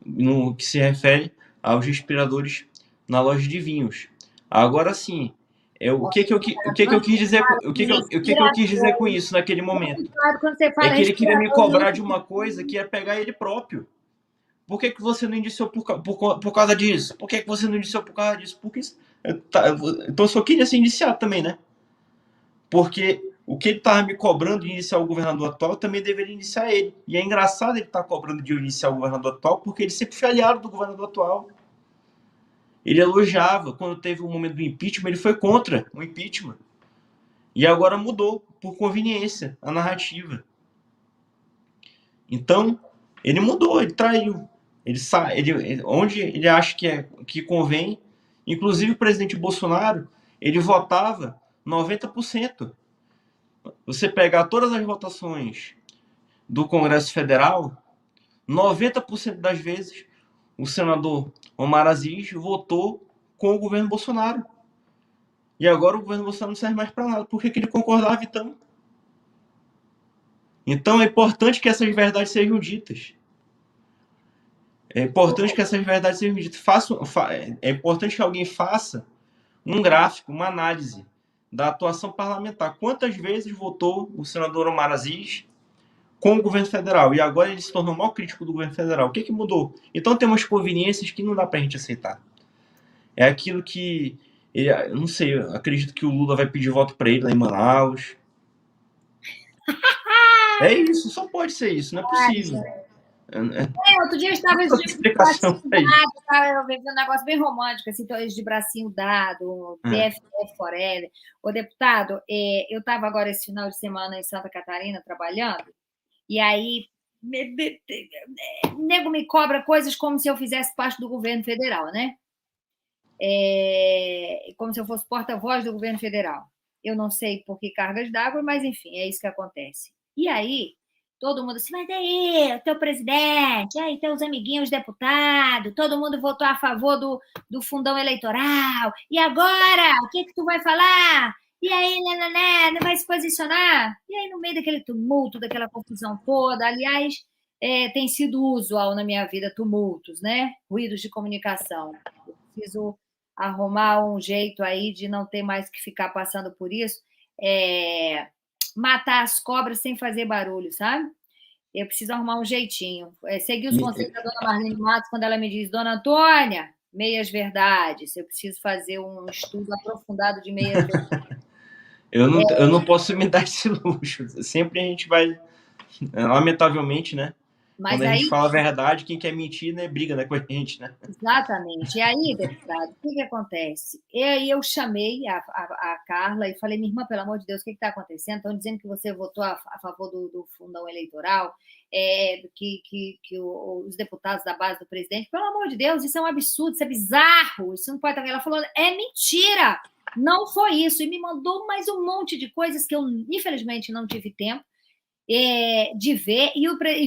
no que se refere aos respiradores na loja de vinhos. Agora sim, o que eu quis dizer com isso naquele momento? É que ele queria me cobrar de uma coisa que ia pegar ele próprio. Por que você não indiciou por causa disso? Por que você não indiciou por causa disso? Porque então eu só queria ser indiciado também, né? Porque o que ele estava me cobrando de iniciar o governador atual, eu também deveria iniciar ele. E é engraçado ele estar cobrando de eu iniciar o governador atual, porque ele sempre foi aliado do governador atual. Ele elogiava. Quando teve o momento do impeachment, ele foi contra o impeachment. E agora mudou, por conveniência, a narrativa. Então, ele mudou, ele traiu. Onde ele acha que convém, inclusive o presidente Bolsonaro, ele votava 90%. Você pegar todas as votações do Congresso Federal, 90% das vezes o senador Omar Aziz votou com o governo Bolsonaro. E agora o governo Bolsonaro não serve mais para nada. Por que ele concordava então? Então é importante que essas verdades sejam ditas. É importante que essas verdades sejam ditas. É importante que alguém faça um gráfico, uma análise da atuação parlamentar. Quantas vezes votou o senador Omar Aziz com o governo federal? E agora ele se tornou o maior crítico do governo federal. O que mudou? Então tem umas conveniências que não dá pra gente aceitar. É aquilo que... eu não sei, eu acredito que o Lula vai pedir voto para ele lá em Manaus. É isso, só pode ser isso, não é possível. Outro dia eu estava de bracinho dado, eu vi um negócio bem romântico, assim, de bracinho dado, BFF Forever. Ô, deputado, eu estava agora esse final de semana em Santa Catarina trabalhando, e aí nego me cobra coisas como se eu fizesse parte do governo federal, né? Como se eu fosse porta-voz do governo federal. Eu não sei por que cargas d'água, mas enfim, é isso que acontece. E aí, todo mundo assim, mas aí, o teu presidente, aí teus amiguinhos deputados, todo mundo votou a favor do fundão eleitoral, e agora, o que tu vai falar? E aí, não vai se posicionar? E aí, no meio daquele tumulto, daquela confusão toda, aliás, tem sido usual na minha vida tumultos, né? Ruídos de comunicação. Eu preciso arrumar um jeito aí de não ter mais que ficar passando por isso. Matar as cobras sem fazer barulho, sabe? Eu preciso arrumar um jeitinho. Seguir os conselhos da dona Marlene Matos quando ela me diz, dona Antônia, meias verdades. Eu preciso fazer um estudo aprofundado de meias verdades. Eu não posso me dar esse luxo. Sempre a gente vai, lamentavelmente, né? Mas quando a gente fala a verdade, quem quer mentir, né, briga, né, com a gente, né? Exatamente. E aí, deputado, o que acontece? Eu chamei a Carla e falei, minha irmã, pelo amor de Deus, o que está acontecendo? Estão dizendo que você votou a favor do fundão eleitoral, que os deputados da base do presidente, pelo amor de Deus, isso é um absurdo, isso é bizarro, isso não pode estar... Ela falou, é mentira, não foi isso. E me mandou mais um monte de coisas que eu, infelizmente, não tive tempo de ver,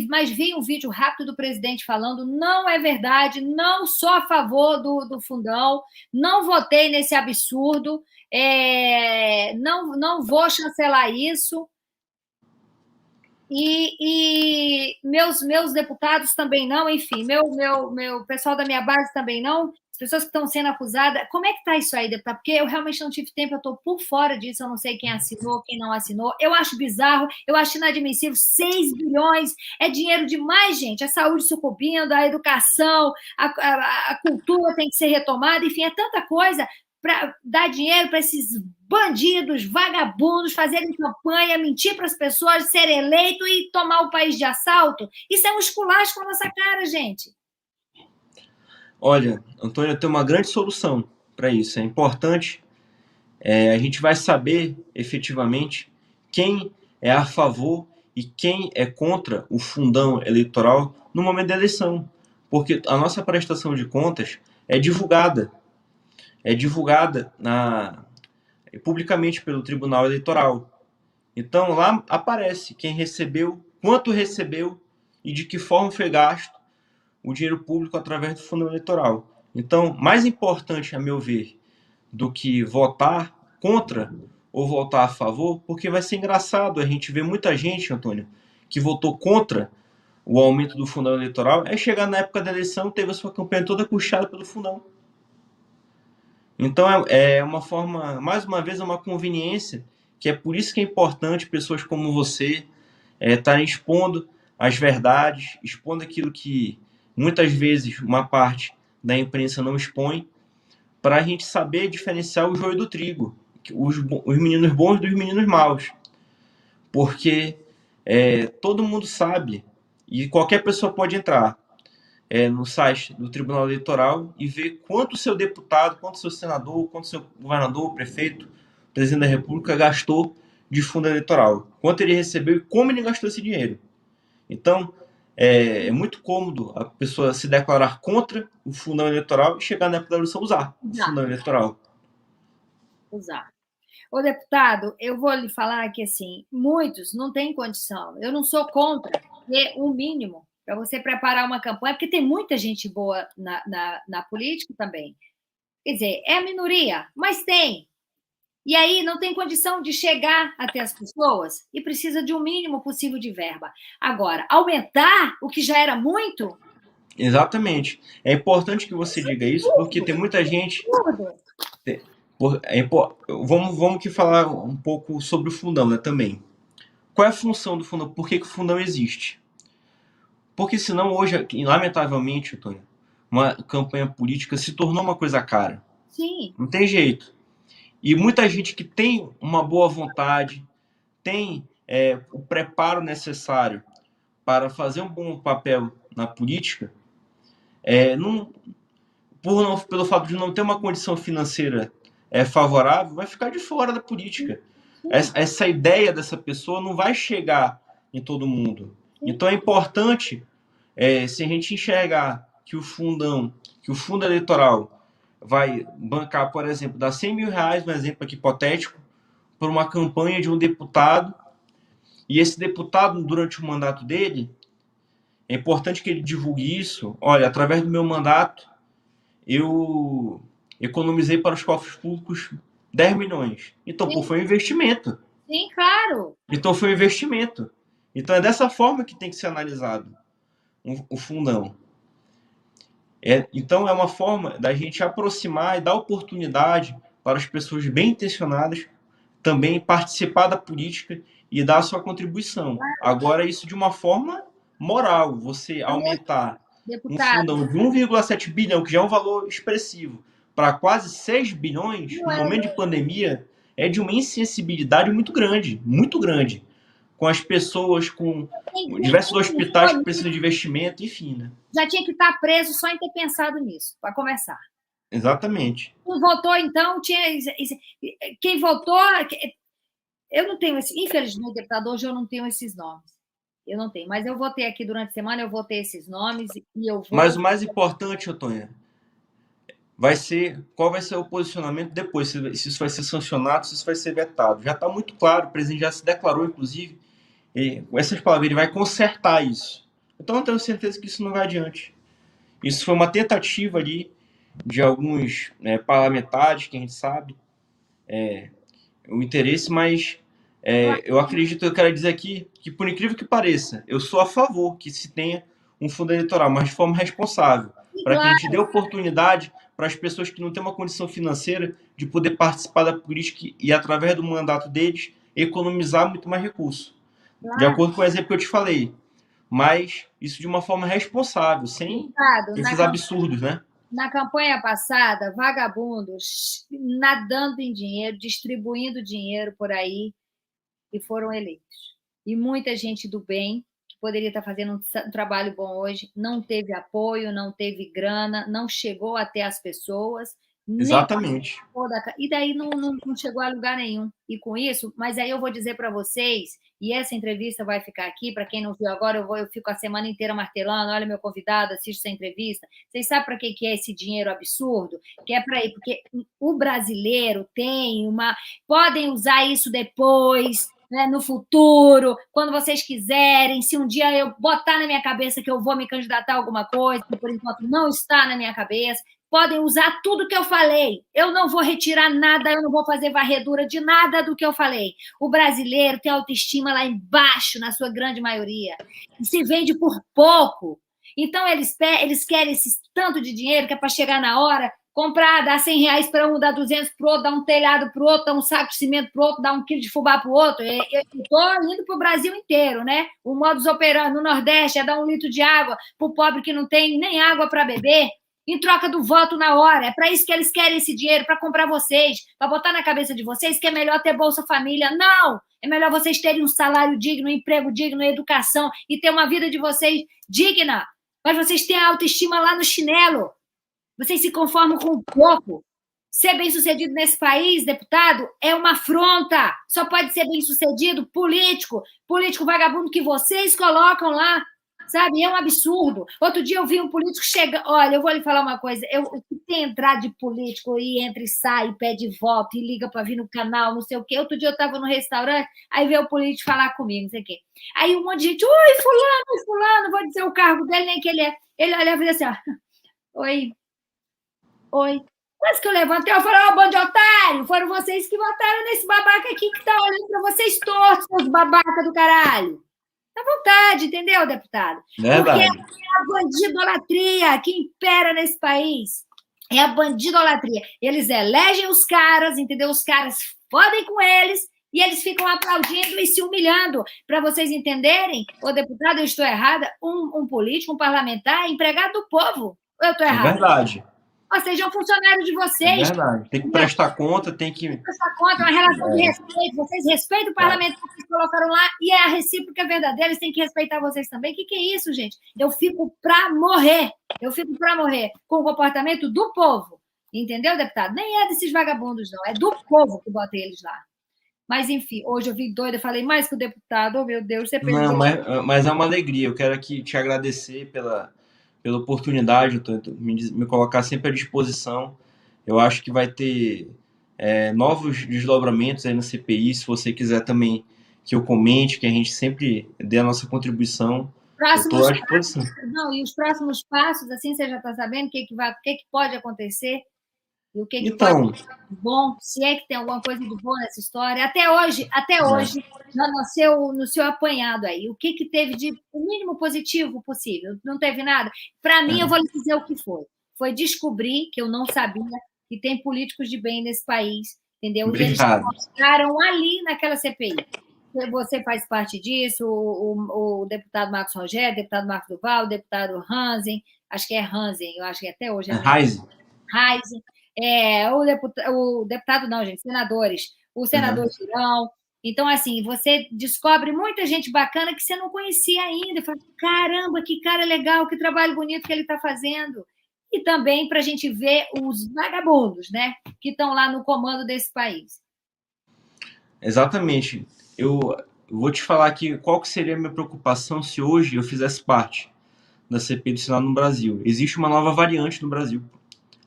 mas vi um vídeo rápido do presidente falando, não é verdade, não sou a favor do fundão, não votei nesse absurdo, não vou chancelar isso, e meus deputados também não, enfim, meu pessoal da minha base também não, as pessoas que estão sendo acusadas. Como é que está isso aí, deputado? Porque eu realmente não tive tempo, eu estou por fora disso, eu não sei quem assinou, quem não assinou. Eu acho bizarro, eu acho inadmissível. 6 bilhões é dinheiro demais, gente. A saúde sucumbindo, a educação, a cultura tem que ser retomada, enfim, é tanta coisa para dar dinheiro para esses bandidos, vagabundos, fazerem campanha, mentir para as pessoas, ser eleito e tomar o país de assalto. Isso é um esculacho com a nossa cara, gente. Olha, Antônio, eu tenho uma grande solução para isso. É importante, a gente vai saber efetivamente quem é a favor e quem é contra o fundão eleitoral no momento da eleição, porque a nossa prestação de contas é divulgada, publicamente pelo Tribunal Eleitoral. Então lá aparece quem recebeu, quanto recebeu e de que forma foi gasto o dinheiro público através do fundo eleitoral. Então, mais importante, a meu ver, do que votar contra ou votar a favor, porque vai ser engraçado a gente ver muita gente, Antônio, que votou contra o aumento do fundão eleitoral, é chegar na época da eleição, teve a sua campanha toda puxada pelo fundão. Então é uma forma, mais uma vez, é uma conveniência, que é por isso que é importante pessoas como você estarem expondo as verdades, expondo aquilo que muitas vezes uma parte da imprensa não expõe, para a gente saber diferenciar o joio do trigo, os meninos bons dos meninos maus. Porque todo mundo sabe, e qualquer pessoa pode entrar no site do Tribunal Eleitoral e ver quanto o seu deputado, quanto o seu senador, quanto o seu governador, prefeito, presidente da República gastou de fundo eleitoral, quanto ele recebeu e como ele gastou esse dinheiro. Então, é muito cômodo a pessoa se declarar contra o fundão eleitoral e chegar na época da eleição usar o fundão eleitoral. Usar. Ô, deputado, eu vou lhe falar que, assim, muitos não têm condição. Eu não sou contra ter um mínimo para você preparar uma campanha, porque tem muita gente boa na política também. Quer dizer, é a minoria, mas tem. E aí não tem condição de chegar até as pessoas e precisa de um mínimo possível de verba. Agora, aumentar o que já era muito? Exatamente. É importante que você diga isso, porque tem muita gente. Vamos que falar um pouco sobre o fundão, né, também. Qual é a função do fundão? Por que o fundão existe? Porque senão hoje, lamentavelmente, Antônio, uma campanha política se tornou uma coisa cara. Sim. Não tem jeito. E muita gente que tem uma boa vontade, tem o preparo necessário para fazer um bom papel na política, pelo fato de não ter uma condição financeira favorável, vai ficar de fora da política. Essa ideia dessa pessoa não vai chegar em todo mundo. Então é importante, se a gente enxergar que o fundo eleitoral vai bancar, por exemplo, dar 100 mil reais, um exemplo aqui hipotético, por uma campanha de um deputado, e esse deputado, durante o mandato dele, é importante que ele divulgue isso. Olha, através do meu mandato, eu economizei para os cofres públicos 10 milhões. Então, foi um investimento. Sim, claro. Então, foi um investimento. Então, é dessa forma que tem que ser analisado o fundão. Então, é uma forma da gente aproximar e dar oportunidade para as pessoas bem intencionadas também participar da política e dar a sua contribuição. Agora, isso de uma forma moral, você aumentar um fundão de 1,7 bilhão, que já é um valor expressivo, para quase 6 bilhões, no momento de pandemia, é de uma insensibilidade muito grande, com as pessoas, com diversos hospitais que precisam de investimento, enfim, né? Já tinha que estar preso só em ter pensado nisso, para começar. Exatamente. Quem votou, então, quem votou... Eu não tenho infelizmente, deputado, hoje eu não tenho esses nomes. Eu não tenho, mas eu votei aqui durante a semana, eu votei esses nomes e eu vou... Mas o mais importante, Antônia, qual vai ser o posicionamento depois, se isso vai ser sancionado, se isso vai ser vetado. Já está muito claro, o presidente já se declarou, inclusive, com essas palavras, ele vai consertar isso. Então eu tenho certeza que isso não vai adiante. Isso foi uma tentativa ali de alguns parlamentares, que a gente sabe, o interesse, mas eu acredito, eu quero dizer aqui, que por incrível que pareça, eu sou a favor que se tenha um fundo eleitoral, mas de forma responsável, para que a gente dê oportunidade para as pessoas que não têm uma condição financeira de poder participar da política e, através do mandato deles, economizar muito mais recursos. De acordo com o exemplo que eu te falei. Mas isso de uma forma responsável, sem esses absurdos, né? Na campanha passada, vagabundos nadando em dinheiro, distribuindo dinheiro por aí, e foram eleitos. E muita gente do bem, que poderia estar fazendo um trabalho bom hoje, não teve apoio, não teve grana, não chegou até as pessoas, nem Exatamente. e daí não chegou a lugar nenhum. E com isso, mas aí eu vou dizer para vocês, e essa entrevista vai ficar aqui, para quem não viu agora, eu fico a semana inteira martelando, olha meu convidado, assiste essa entrevista. Vocês sabem para que é esse dinheiro absurdo? Que é para ir, porque o brasileiro tem uma... Podem usar isso depois, né, no futuro, quando vocês quiserem, se um dia eu botar na minha cabeça que eu vou me candidatar a alguma coisa, que por enquanto não está na minha cabeça, podem usar tudo que eu falei. Eu não vou retirar nada, eu não vou fazer varredura de nada do que eu falei. O brasileiro tem autoestima lá embaixo, na sua grande maioria, e se vende por pouco. Então, eles querem esse tanto de dinheiro que é para chegar na hora, comprar, dar R$100 para um, dar 200 para o outro, dar um telhado para o outro, dar um saco de cimento para o outro, dar um quilo de fubá para o outro. Eu estou indo para o Brasil inteiro, né? O modus operandi no Nordeste é dar 1 litro de água para o pobre que não tem nem água para beber, em troca do voto na hora. É para isso que eles querem esse dinheiro, para comprar vocês, para botar na cabeça de vocês que é melhor ter Bolsa Família. Não! É melhor vocês terem um salário digno, um emprego digno, educação e ter uma vida de vocês digna. Mas vocês têm a autoestima lá no chinelo. Vocês se conformam com pouco. Ser bem-sucedido nesse país, deputado, é uma afronta. Só pode ser bem-sucedido político vagabundo que vocês colocam lá. Sabe? É um absurdo. Outro dia eu vi um político chegar... Olha, eu vou lhe falar uma coisa. O que tem entrar de político e entra e sai, pede voto e liga para vir no canal, não sei o quê. Outro dia eu estava no restaurante, aí veio o político falar comigo, não sei o quê. Aí um monte de gente, oi, fulano, vou dizer o cargo dele, nem que ele é. Ele olhava e dizia assim, ó, oi. Quase que eu levantei, eu falei, bando de otário, foram vocês que votaram nesse babaca aqui que tá olhando para vocês todos, seus babacas do caralho. À vontade, entendeu, deputado? Verdade. Porque é a bandidolatria que impera nesse país. É a bandidolatria. Eles elegem os caras, entendeu? Os caras fodem com eles e eles ficam aplaudindo e se humilhando. Para vocês entenderem, ô deputado, eu estou errada, um político, um parlamentar é empregado do povo. Eu estou errada? É verdade. Ou seja, é um funcionário de É vocês. verdade. Tem que prestar conta, tem que... Prestar conta, uma relação de respeito. Vocês respeitam o parlamento que vocês colocaram lá e é a recíproca verdadeira, eles têm que respeitar vocês também. O que é isso, gente? Eu fico para morrer. Com o comportamento do povo. Entendeu, deputado? Nem é desses vagabundos, não. É do povo que bota eles lá. Mas, enfim, hoje eu vi doida, falei mais que o deputado. Oh, meu Deus, você perdeu. Não, mas é uma alegria. Eu quero aqui te agradecer pela oportunidade, me colocar sempre à disposição. Eu acho que vai ter novos desdobramentos aí na CPI, se você quiser também que eu comente, que a gente sempre dê a nossa contribuição. Eu estou à disposição. Não, e os próximos passos, assim, você já está sabendo o que pode acontecer? E o que Então, pode ser bom? Se é que tem alguma coisa de bom nessa história? Até hoje no seu apanhado aí, o que teve de o mínimo positivo possível? Não teve nada? Para mim, eu vou lhe dizer o que foi. Foi descobrir, que eu não sabia, que tem políticos de bem nesse país, entendeu? Obrigado. E eles mostraram ali naquela CPI. Você faz parte disso, o deputado Marcos Rogério, o deputado Marcos Duval, o deputado Hansen, acho que é Hansen, eu acho que até hoje é Reisen. O deputado não, gente, senadores, o senador Girão. Então, assim, você descobre muita gente bacana que você não conhecia ainda. Fala, caramba, que cara legal, que trabalho bonito que ele está fazendo. E também para a gente ver os vagabundos, né, que estão lá no comando desse país. Exatamente. Eu vou te falar aqui qual que seria a minha preocupação se hoje eu fizesse parte da CPI do Senado no Brasil. Existe uma nova variante no Brasil,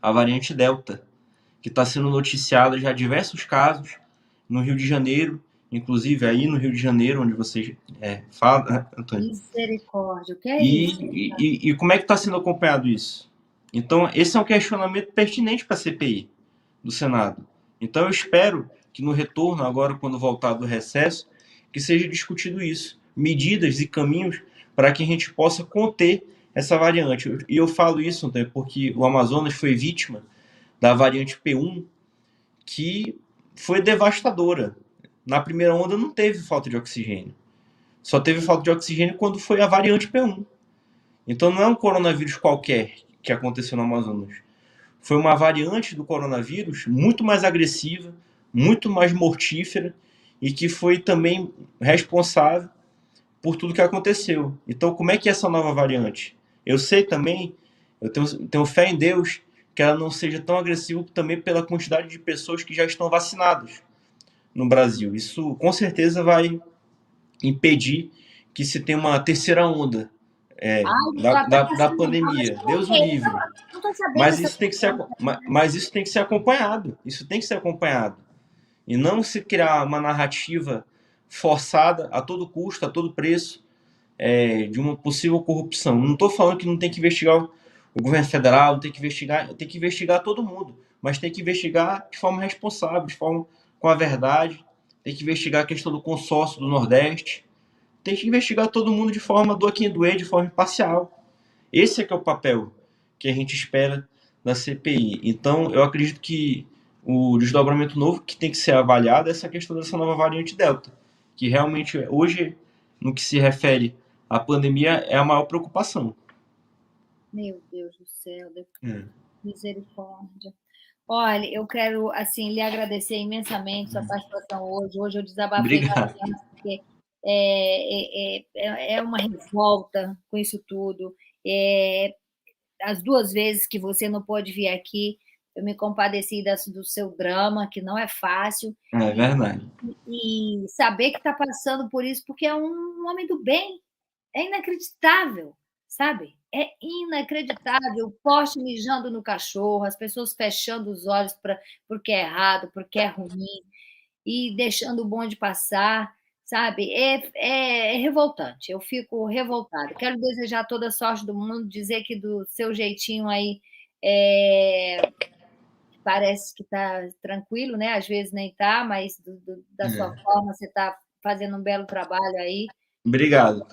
a variante Delta, que está sendo noticiada já diversos casos no Rio de Janeiro, inclusive aí no Rio de Janeiro, onde você fala, né, Antônio? Misericórdia, o que é isso? E como é que está sendo acompanhado isso? Então, esse é um questionamento pertinente para a CPI do Senado. Então, eu espero que no retorno, agora quando voltar do recesso, que seja discutido isso, medidas e caminhos para que a gente possa conter essa variante. E eu falo isso, Antônio, porque o Amazonas foi vítima da variante P1, que foi devastadora. Na primeira onda não teve falta de oxigênio. Só teve falta de oxigênio quando foi a variante P1. Então não é um coronavírus qualquer que aconteceu no Amazonas. Foi uma variante do coronavírus muito mais agressiva, muito mais mortífera e que foi também responsável por tudo que aconteceu. Então, como é que é essa nova variante? Eu sei também, eu tenho fé em Deus, que ela não seja tão agressiva também pela quantidade de pessoas que já estão vacinadas no Brasil. Isso, com certeza, vai impedir que se tenha uma terceira onda Até da passando mal, mas pandemia. como Deus que o é? livre. Não estou sabendo Mas dessa isso tem que ser, questão. mas isso tem que ser acompanhado. Isso tem que ser acompanhado. E não se criar uma narrativa forçada a todo custo, a todo preço, de uma possível corrupção. Não estou falando que não tem que investigar o governo federal, tem que investigar todo mundo, mas tem que investigar de forma responsável, de forma com a verdade, tem que investigar a questão do consórcio do Nordeste, tem que investigar todo mundo de forma do quem doer, de forma imparcial. Esse é que é o papel que a gente espera da CPI. Então, eu acredito que o desdobramento novo que tem que ser avaliado é essa questão dessa nova variante Delta, que realmente hoje, no que se refere à pandemia, é a maior preocupação. Meu Deus do céu, É. misericórdia. Olha, eu quero, assim, lhe agradecer imensamente sua participação hoje. Hoje eu desabafei Obrigado. bastante, porque é uma revolta com isso tudo. É, as 2 vezes que você não pôde vir aqui, eu me compadeci do seu drama, que não é fácil, É e verdade. saber que está passando por isso, porque é um homem do bem. É inacreditável, sabe? É inacreditável. O poste mijando no cachorro, as pessoas fechando os olhos porque é errado, porque é ruim, e deixando o bonde passar, sabe? É revoltante. Eu fico revoltada. Quero desejar toda a sorte do mundo, dizer que do seu jeitinho aí parece que está tranquilo, né? Às vezes nem está, mas da sua É. forma você está fazendo um belo trabalho aí. Obrigado.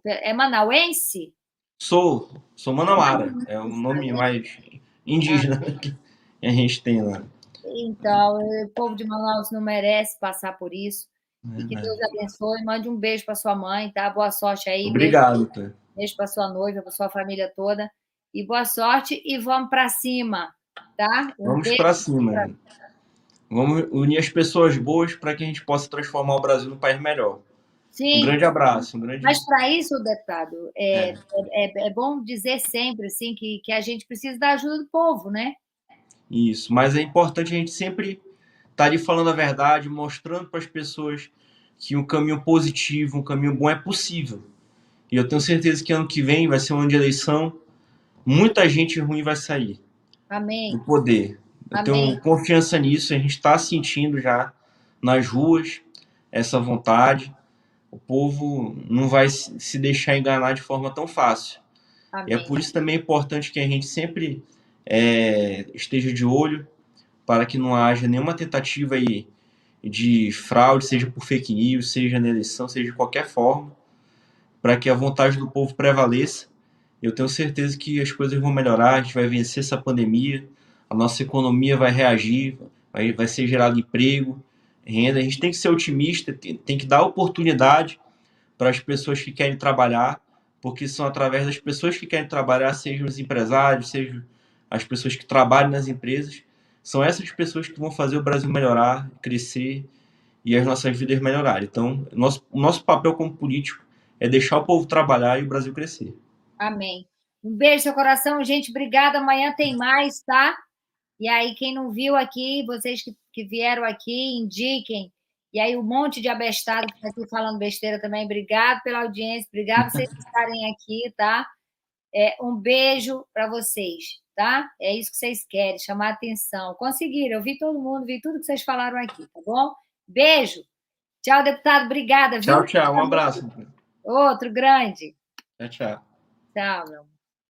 É manauense? Sou Manauara, é o nome mais indígena que a gente tem lá. Então, o povo de Manaus não merece passar por isso. E que Deus Verdade. abençoe. Mande um beijo para sua mãe, tá? Boa sorte aí. Obrigado, Tê. Beijo para sua noiva, para sua família toda. E boa sorte e vamos para cima, tá? Um Vamos beijo. para cima. Vamos unir as pessoas boas para que a gente possa transformar o Brasil num país melhor. Um Sim, grande abraço. Um grande. mas para isso, deputado, É, é bom dizer sempre assim, que a gente precisa da ajuda do povo, né? isso. Mas é importante a gente sempre estar ali falando a verdade, mostrando para as pessoas que um caminho positivo, um caminho bom é possível. E eu tenho certeza que ano que vem vai ser um ano de eleição, muita gente ruim vai sair do Amém. poder. Eu Amém. tenho confiança nisso, a gente está sentindo já nas ruas essa vontade. O povo não vai se deixar enganar de forma tão fácil. E é Amém. por isso também importante que a gente sempre esteja de olho para que não haja nenhuma tentativa aí de fraude, seja por fake news, seja na eleição, seja de qualquer forma, para que a vontade do povo prevaleça. Eu tenho certeza que as coisas vão melhorar, a gente vai vencer essa pandemia, a nossa economia vai reagir, vai ser gerado emprego, renda. A gente tem que ser otimista, tem que dar oportunidade para as pessoas que querem trabalhar, porque são através das pessoas que querem trabalhar, sejam os empresários, sejam as pessoas que trabalham nas empresas, são essas pessoas que vão fazer o Brasil melhorar, crescer e as nossas vidas melhorarem. Então, o nosso papel como político é deixar o povo trabalhar e o Brasil crescer. Amém. Um beijo no seu coração, gente. Obrigada. Amanhã tem mais, tá? E aí, quem não viu aqui, vocês que vieram aqui, indiquem. E aí, um monte de abestado que está aqui falando besteira também. Obrigado pela audiência, obrigado por vocês estarem aqui, tá? Um beijo para vocês, tá? É isso que vocês querem, chamar atenção. Conseguiram, eu vi todo mundo, vi tudo que vocês falaram aqui, tá bom? Beijo. Tchau, deputado. Obrigada, Tchau, viu? tchau. Um abraço. Outro grande. Tchau, tchau. Tchau, meu amor.